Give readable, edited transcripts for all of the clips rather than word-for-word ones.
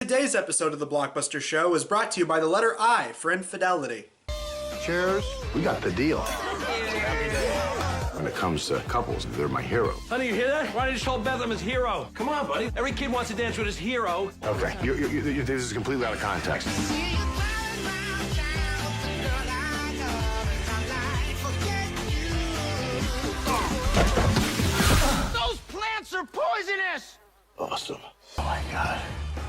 Today's episode of the Blockbuster Show is brought to you by the letter I for infidelity. Cheers. We got the deal. When it comes to couples, they're my hero. Honey, you hear that? Ronnie just told Bethlehem his hero. Come on, buddy. Every kid wants to dance with his hero. Okay, this is completely out of context. Those plants are poisonous! Awesome. Oh my God.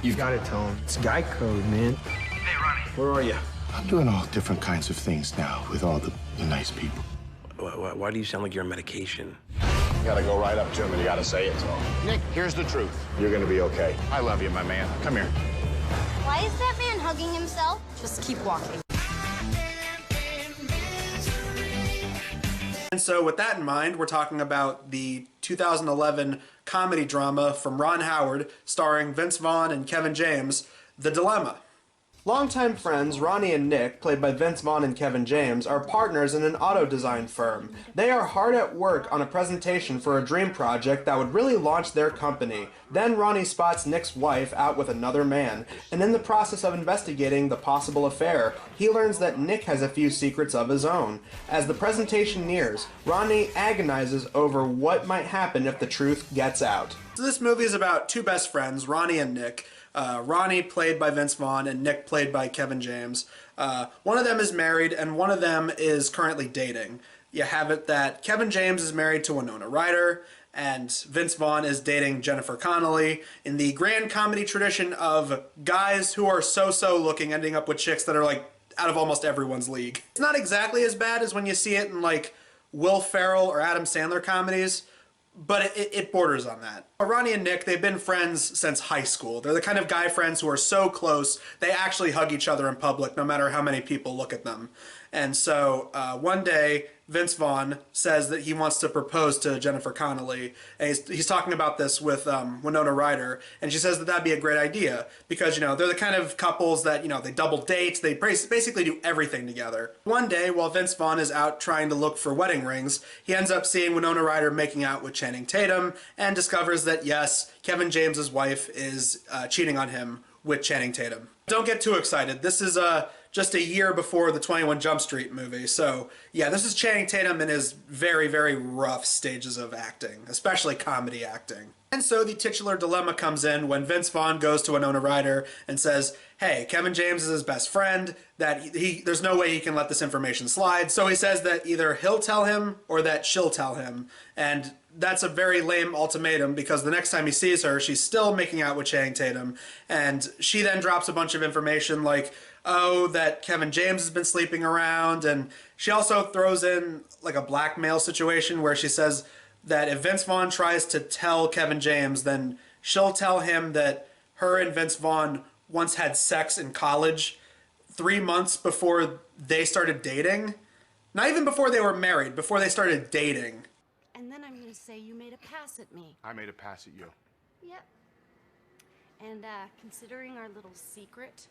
You've got to tell him. It's guy code, man. Hey, Ronnie. Where are you? I'm doing all different kinds of things now with all the nice people. Why do you sound like you're on medication? You gotta go right up to him and you gotta say it to him. Nick, here's the truth. You're gonna be okay. I love you, my man. Come here. Why is that man hugging himself? Just keep walking. And so with that in mind, we're talking about the 2011 comedy drama from Ron Howard starring Vince Vaughn and Kevin James, The Dilemma. Longtime friends Ronnie and Nick, played by Vince Vaughn and Kevin James, are partners in an auto design firm. They are hard at work on a presentation for a dream project that would really launch their company. Then Ronnie spots Nick's wife out with another man, and in the process of investigating the possible affair, he learns that Nick has a few secrets of his own. As the presentation nears, Ronnie agonizes over what might happen if the truth gets out. So this movie is about two best friends, Ronnie and Nick. Ronnie played by Vince Vaughn and Nick played by Kevin James. One of them is married and one of them is currently dating. You have it that Kevin James is married to Winona Ryder and Vince Vaughn is dating Jennifer Connelly in the grand comedy tradition of guys who are so-so looking ending up with chicks that are like out of almost everyone's league. It's not exactly as bad as when you see it in like Will Ferrell or Adam Sandler comedies, but it borders on that. Ronnie and Nick, they've been friends since high school. They're the kind of guy friends who are so close, they actually hug each other in public no matter how many people look at them. And so one day, Vince Vaughn says that he wants to propose to Jennifer Connelly. And he's talking about this with Winona Ryder. And she says that that'd be a great idea because, you know, they're the kind of couples that, you know, they double date. They basically do everything together. One day, while Vince Vaughn is out trying to look for wedding rings, he ends up seeing Winona Ryder making out with Channing Tatum and discovers that, yes, Kevin James's wife is cheating on him with Channing Tatum. Don't get too excited. This is just a year before the 21 Jump Street movie. So yeah, this is Channing Tatum in his very, very rough stages of acting, especially comedy acting. And so the titular dilemma comes in when Vince Vaughn goes to Winona Ryder and says, hey, Kevin James is his best friend, that there's no way he can let this information slide. So he says that either he'll tell him or that she'll tell him. And that's a very lame ultimatum because the next time he sees her, she's still making out with Channing Tatum. And she then drops a bunch of information like, oh, that Kevin James has been sleeping around. And she also throws in like a blackmail situation where she says that if Vince Vaughn tries to tell Kevin James, then she'll tell him that her and Vince Vaughn once had sex in college 3 months before they started dating. Not even before they were married, before they started dating. And then I'm gonna say you made a pass at me. I made a pass at you. Yep. And considering our little secret,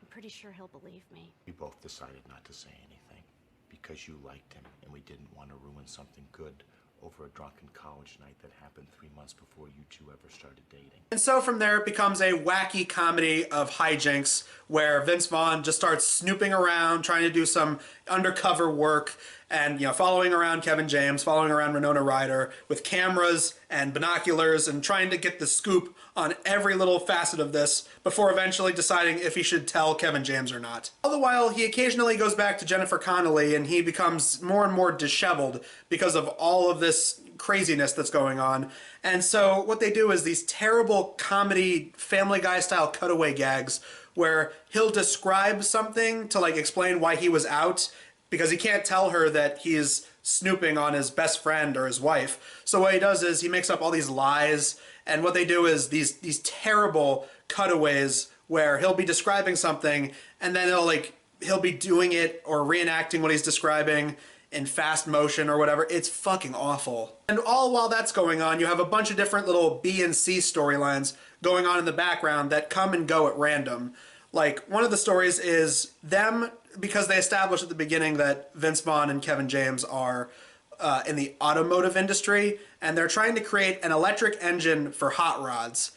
I'm pretty sure he'll believe me. We both decided not to say anything because you liked him and we didn't want to ruin something good over a drunken college night that happened 3 months before you two ever started dating. And so from there it becomes a wacky comedy of hijinks where Vince Vaughn just starts snooping around, trying to do some undercover work and, you know, following around Kevin James, following around Winona Ryder with cameras and binoculars and trying to get the scoop on every little facet of this before eventually deciding if he should tell Kevin James or not. All the while, he occasionally goes back to Jennifer Connelly and he becomes more and more disheveled because of all of this craziness that's going on. And so what they do is these terrible comedy Family Guy style cutaway gags where he'll describe something to like explain why he was out because he can't tell her that he's snooping on his best friend or his wife. So what he does is he makes up all these lies, and what they do is these terrible cutaways where he'll be describing something and then he'll be doing it or reenacting what he's describing in fast motion or whatever. It's fucking awful. And all while that's going on, you have a bunch of different little B and C storylines going on in the background that come and go at random. Like, one of the stories is them, because they established at the beginning that Vince Vaughn and Kevin James are in the automotive industry, and they're trying to create an electric engine for hot rods.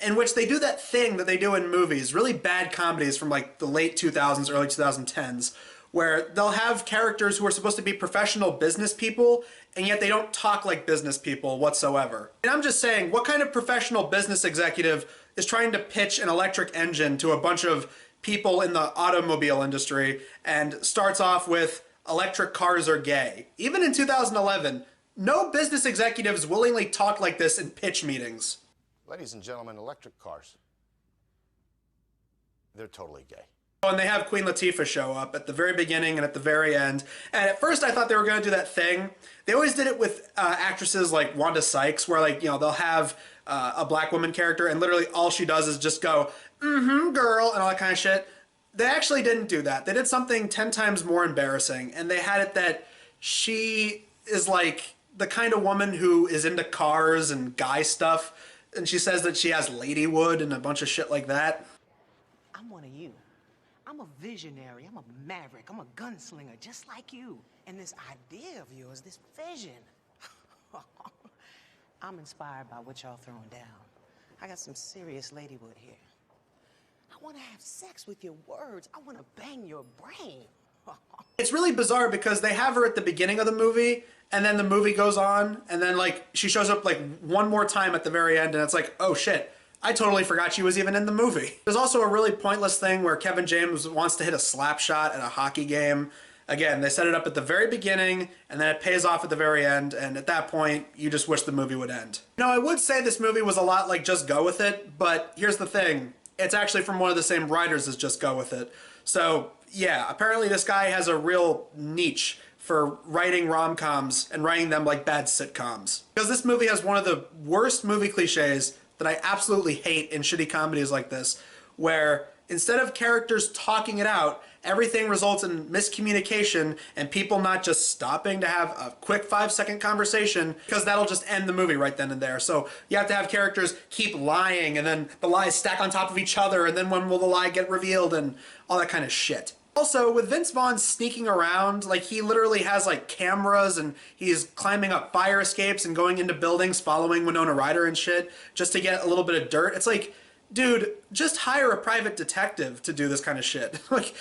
in which they do that thing that they do in movies, really bad comedies from like the late 2000s, early 2010s, where they'll have characters who are supposed to be professional business people, and yet they don't talk like business people whatsoever. And I'm just saying, what kind of professional business executive is trying to pitch an electric engine to a bunch of people in the automobile industry and starts off with electric cars are gay? Even in 2011, no business executives willingly talk like this in pitch meetings. Ladies and gentlemen, electric cars. They're totally gay. And they have Queen Latifah show up at the very beginning and at the very end. And at first I thought they were going to do that thing. They always did it with actresses like Wanda Sykes, where like, you know, they'll have a black woman character and literally all she does is just go, mm-hmm, girl, and all that kind of shit. They actually didn't do that. They did something 10 times more embarrassing. And they had it that she is like the kind of woman who is into cars and guy stuff. And she says that she has ladywood and a bunch of shit like that. I'm one of you. I'm a visionary, I'm a maverick, I'm a gunslinger, just like you. And this idea of yours, this vision, I'm inspired by what y'all throwing down. I got some serious ladywood here. I want to have sex with your words. I want to bang your brain. It's really bizarre because they have her at the beginning of the movie, and then the movie goes on, and then like she shows up like one more time at the very end, and it's like, oh shit, I totally forgot she was even in the movie. There's also a really pointless thing where Kevin James wants to hit a slap shot at a hockey game. Again, they set it up at the very beginning, and then it pays off at the very end, and at that point, you just wish the movie would end. Now, I would say this movie was a lot like Just Go With It, but here's the thing. It's actually from one of the same writers as Just Go With It. So, yeah, apparently this guy has a real niche for writing rom-coms and writing them like bad sitcoms. Because this movie has one of the worst movie cliches that I absolutely hate in shitty comedies like this, where instead of characters talking it out, everything results in miscommunication and people not just stopping to have a quick 5-second conversation, because that'll just end the movie right then and there. So you have to have characters keep lying, and then the lies stack on top of each other, and then when will the lie get revealed, and all that kind of shit. Also, with Vince Vaughn sneaking around, like he literally has like cameras and he's climbing up fire escapes and going into buildings following Winona Ryder and shit just to get a little bit of dirt. It's like, dude, just hire a private detective to do this kind of shit. Like,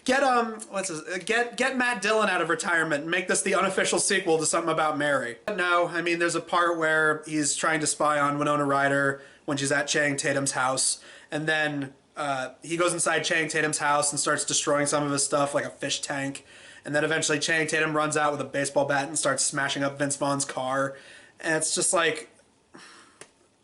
get Matt Dillon out of retirement and make this the unofficial sequel to Something About Mary. But no, I mean, there's a part where he's trying to spy on Winona Ryder when she's at Channing Tatum's house, and then he goes inside Channing Tatum's house and starts destroying some of his stuff, like a fish tank. And then eventually Channing Tatum runs out with a baseball bat and starts smashing up Vince Vaughn's car. And it's just like,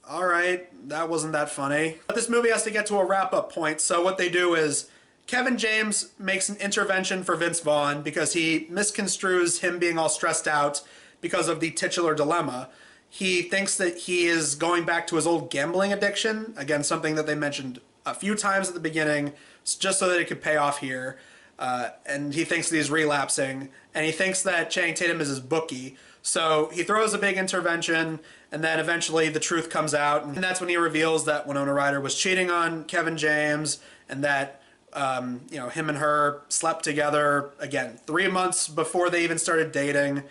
all right, that wasn't that funny. But this movie has to get to a wrap-up point, so what they do is Kevin James makes an intervention for Vince Vaughn because he misconstrues him being all stressed out because of the titular dilemma. He thinks that he is going back to his old gambling addiction, again, something that they mentioned a few times at the beginning, just so that it could pay off here. And he thinks that he's relapsing, and he thinks that Channing Tatum is his bookie. So he throws a big intervention, and then eventually the truth comes out, and that's when he reveals that Winona Ryder was cheating on Kevin James, and that you know, him and her slept together, again, 3 months before they even started dating,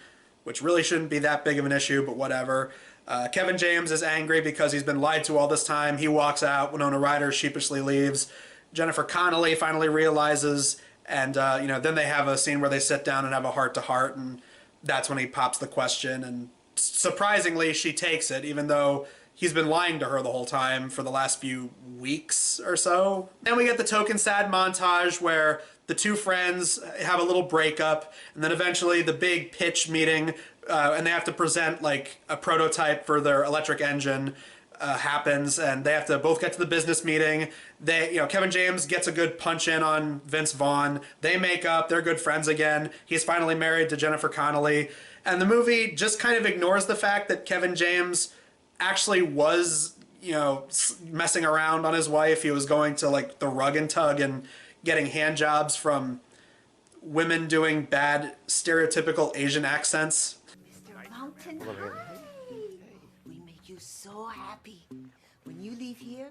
which really shouldn't be that big of an issue, but whatever. Kevin James is angry because he's been lied to all this time. He walks out. Winona Ryder sheepishly leaves. Jennifer Connelly finally realizes, and you know, then they have a scene where they sit down and have a heart-to-heart, and that's when he pops the question, and surprisingly, she takes it, even though he's been lying to her the whole time for the last few weeks or so. Then we get the token sad montage where the two friends have a little breakup, and then eventually the big pitch meeting, and they have to present like a prototype for their electric engine happens, and they have to both get to the business meeting. They, you know, Kevin James gets a good punch in on Vince Vaughn. They make up. They're good friends again. He's finally married to Jennifer Connelly, and the movie just kind of ignores the fact that Kevin James actually was, you know, messing around on his wife. He was going to like the rug and tug and getting hand jobs from women doing bad stereotypical Asian accents. Mr. Mountain High. We make you so happy. When you leave here,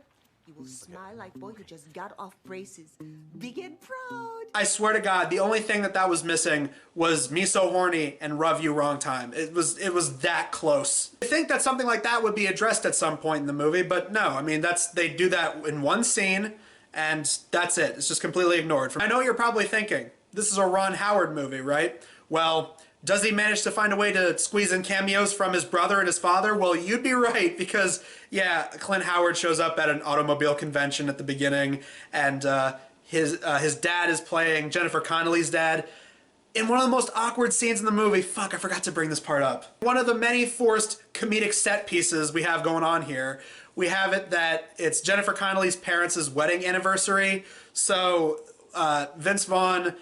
You will smile like boy who just got off braces. Big and proud. I swear to God, the only thing that was missing was Me So Horny and Rub You Wrong Time. It was that close. I think that something like that would be addressed at some point in the movie, but no, I mean, they do that in one scene, and that's it. It's just completely ignored. I know what you're probably thinking. This is a Ron Howard movie, right? Well, does he manage to find a way to squeeze in cameos from his brother and his father? Well, you'd be right, because, yeah, Clint Howard shows up at an automobile convention at the beginning, and his dad is playing Jennifer Connelly's dad. In one of the most awkward scenes in the movie, fuck, I forgot to bring this part up. One of the many forced comedic set pieces we have going on here, we have it that it's Jennifer Connelly's parents' wedding anniversary. So Vince Vaughn,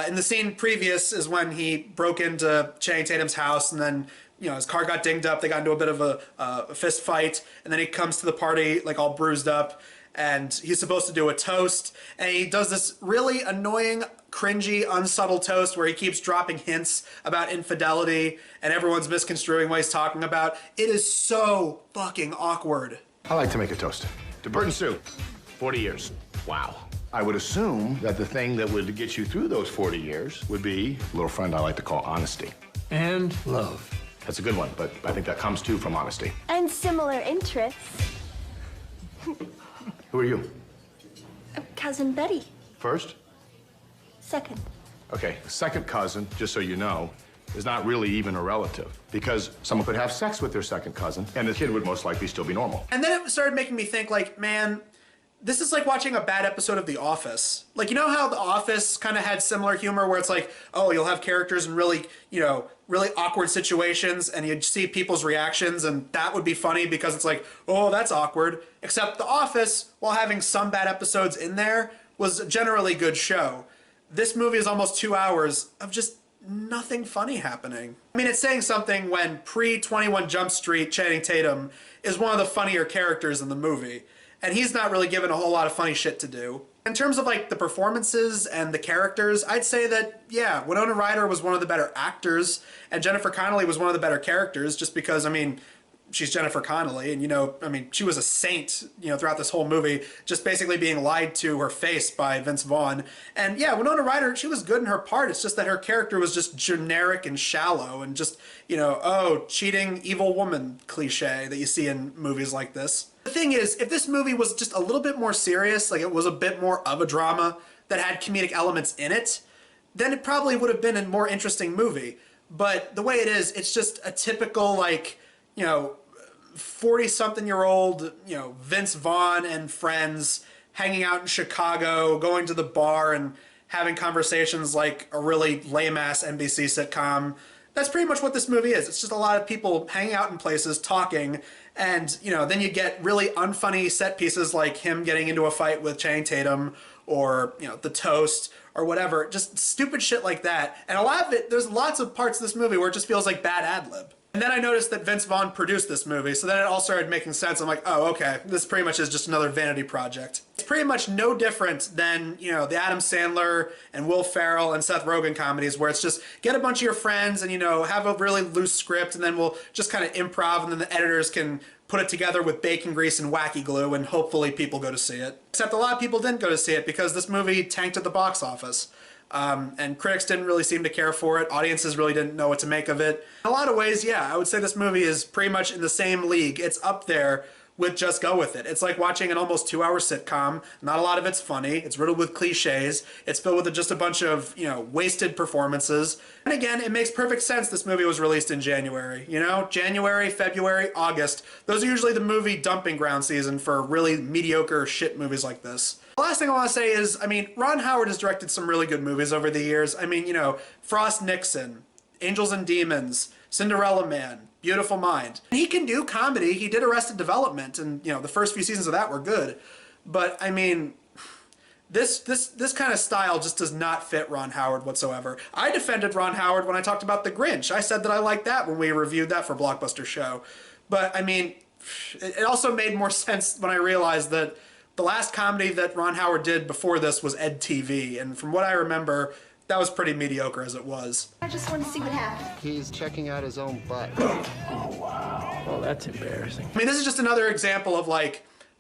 in the scene previous, is when he broke into Channing Tatum's house, and then his car got dinged up. They got into a bit of a fist fight, and then he comes to the party like all bruised up, and he's supposed to do a toast, and he does this really annoying, cringy, unsubtle toast where he keeps dropping hints about infidelity, and everyone's misconstruing what he's talking about. It is so fucking awkward. I like to make a toast. To Bert and Sue, 40 years. Wow. I would assume that the thing that would get you through those 40 years would be a little friend I like to call honesty. And love. That's a good one, but I think that comes too from honesty. And similar interests. Who are you? Cousin Betty. First? Second. Okay, the second cousin, just so you know, is not really even a relative, because someone could have sex with their second cousin, and the kid would most likely still be normal. And then it started making me think, like, man, this is like watching a bad episode of The Office. Like, you know how The Office kind of had similar humor where it's like, oh, you'll have characters in really, really awkward situations, and you'd see people's reactions, and that would be funny because it's like, oh, that's awkward. Except The Office, while having some bad episodes in there, was a generally good show. This movie is almost 2 hours of just nothing funny happening. I mean, it's saying something when pre-21 Jump Street Channing Tatum is one of the funnier characters in the movie, and he's not really given a whole lot of funny shit to do. In terms of like the performances and the characters, I'd say that, yeah, Winona Ryder was one of the better actors, and Jennifer Connelly was one of the better characters, just because, I mean, she's Jennifer Connelly, and she was a saint, throughout this whole movie, just basically being lied to her face by Vince Vaughn. And yeah, Winona Ryder, she was good in her part. It's just that her character was just generic and shallow and just, oh, cheating evil woman cliche that you see in movies like this. The thing is, if this movie was just a little bit more serious, like it was a bit more of a drama that had comedic elements in it, then it probably would have been a more interesting movie. But the way it is, it's just a typical, 40-something-year-old, Vince Vaughn and friends hanging out in Chicago, going to the bar and having conversations like a really lame-ass NBC sitcom. That's pretty much what this movie is. It's just a lot of people hanging out in places, talking, and, then you get really unfunny set pieces like him getting into a fight with Channing Tatum, or, the toast, or whatever. Just stupid shit like that. And a lot of it, there's lots of parts of this movie where it just feels like bad ad-lib. And then I noticed that Vince Vaughn produced this movie, so then it all started making sense. I'm like, oh, okay, this pretty much is just another vanity project. It's pretty much no different than, the Adam Sandler and Will Ferrell and Seth Rogen comedies, where it's just get a bunch of your friends and, have a really loose script, and then we'll just kind of improv, and then the editors can put it together with bacon grease and wacky glue, and hopefully people go to see it. Except a lot of people didn't go to see it because this movie tanked at the box office. And critics didn't really seem to care for it. Audiences really didn't know what to make of it. In a lot of ways, yeah, I would say this movie is pretty much in the same league. It's up there with Just Go With It. It's like watching an almost 2-hour sitcom. Not a lot of it's funny. It's riddled with cliches. It's filled with just a bunch of, wasted performances. And again, it makes perfect sense this movie was released in January. January, February, August. Those are usually the movie dumping ground season for really mediocre shit movies like this. The last thing I want to say is, Ron Howard has directed some really good movies over the years. Frost Nixon, Angels and Demons, Cinderella Man, Beautiful Mind. He can do comedy. He did Arrested Development, and, the first few seasons of that were good. But, this kind of style just does not fit Ron Howard whatsoever. I defended Ron Howard when I talked about The Grinch. I said that I liked that when we reviewed that for Blockbuster Show. But, it also made more sense when I realized that the last comedy that Ron Howard did before this was Ed TV, and from what I remember, that was pretty mediocre as it was. I just want to see what happened. He's checking out his own butt. Oh, wow. Well, that's embarrassing. This is just another example of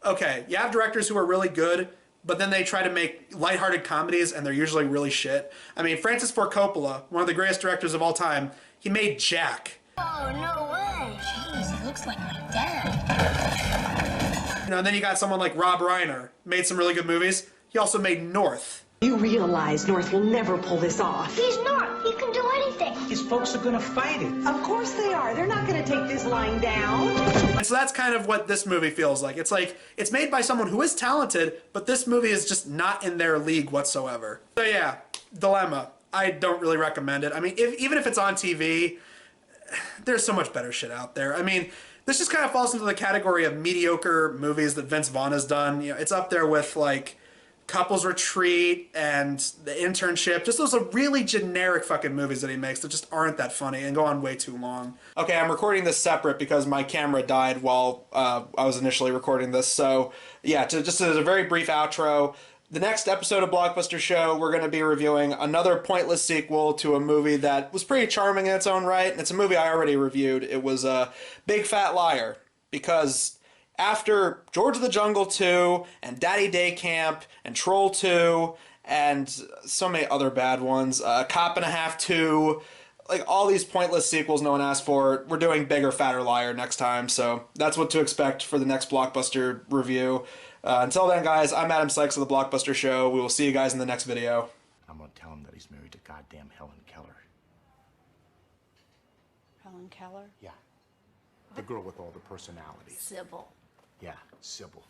okay, you have directors who are really good, but then they try to make lighthearted comedies, and they're usually really shit. I mean, Francis Ford Coppola, one of the greatest directors of all time, he made Jack. Oh, no way. Jeez, he looks like my dad. You know, and then you got someone like Rob Reiner, made some really good movies. He also made North. You realize North will never pull this off. He's not. He can do anything. His folks are gonna fight it. Of course they are. They're not going to take this lying down. And so that's kind of what this movie feels like. It's made by someone who is talented, but this movie is just not in their league whatsoever. So yeah, Dilemma. I don't really recommend it. I mean, even if it's on TV, there's so much better shit out there. I mean, this just kind of falls into the category of mediocre movies that Vince Vaughn has done. You know, it's up there with like Couples Retreat and The Internship. Just those are really generic fucking movies that he makes that just aren't that funny and go on way too long. Okay, I'm recording this separate because my camera died while I was initially recording this. So yeah, just as a very brief outro, the next episode of Blockbuster Show, we're going to be reviewing another pointless sequel to a movie that was pretty charming in its own right. And it's a movie I already reviewed. It was Big Fat Liar, because after George of the Jungle 2 and Daddy Day Camp and Troll 2 and so many other bad ones, Cop and a Half 2, like all these pointless sequels no one asked for, we're doing Bigger, Fatter Liar next time. So that's what to expect for the next Blockbuster review. Until then, guys, I'm Adam Sykes of the Blockbuster Show. We will see you guys in the next video. I'm gonna tell him that he's married to goddamn Helen Keller. Helen Keller? Yeah. The girl with all the personalities. Sybil. Yeah, Sybil.